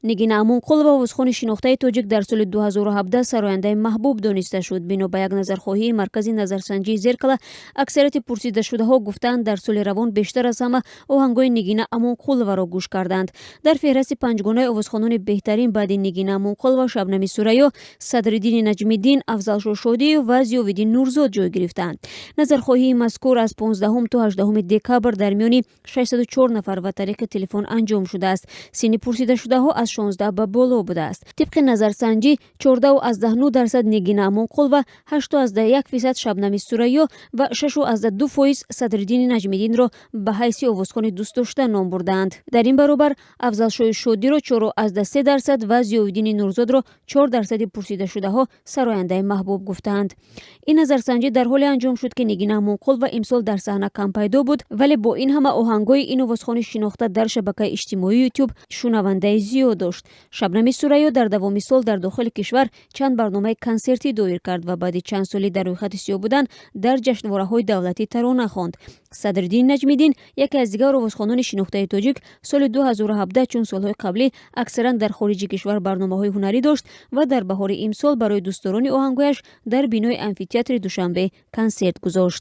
Нигина Амонқулова овозхони шинохтаи тоҷик дар соли 2017 сарояндаи маҳбуб дониста шуд. Бино ба як назархоҳии маркази назарсанҷии Зеркало, аксарияти пурсидашудаҳо гуфтанд дар соли равон бештар аз ҳама оҳангҳои Нигина Амонқуловаро гӯш карданд. Дар феҳрасти панҷгонаи овозхонони беҳтарин баъди Нигина Амонқулова, Шабнами Сурайё, Садриддини Наҷмиддин, Афзалшо Шодию ва Зиёвиддин Нурзод ҷой гирифтанд. Назархоҳии мазкур аз 15 то 18 декабр дар миёни 604 нафар ва тариқи телефон анҷом шудааст. Синни пурсидашудаҳо аз 16 ба боло будааст. Тибқи назарсанҷӣ 14.9% Нигина Амонқулова, 8.1% Шабнами Сурайё ва 6.2% Садриддини Наҷмиддинро ба ҳайси овозхони дӯстдошта ном бурданд. Дар ин баробар Афзалшои Шодиро 4.3% ва Зиёвиддини Нурзодро 4% пурсидашудаҳо сарояндаи маҳбуб гуфтанд. Ин назарсанҷӣ дар ҳоле анҷом шуд ки Нигина Амонқулова имсол дар саҳна кам пайдо буд, вале бо ин ҳама оҳангҳои ин овозхони шинохта дар шабакаи иҷтимоии YouTube шунавандаи зиёд дошт. Шабнами Сурайё дар давоми сол дар дохили кишвар чанд барномаи консертӣ доир кард ва баъди чанд соли дар рӯйхати сиёҳ будан дар ҷашнвораҳои давлатӣ тарона хонд. Садриддини Наҷмиддин, яке аз дигар овозхонони шинохтаи тоҷик, соли 2017 чун солҳои қаблӣ аксаран дар хориҷи кишвар барномаҳои ҳунарӣ дошт ва дар баҳори имсол барои дӯстдорони оҳангҳояш дар бинои амфитеатри Душанбе консерт гузошт.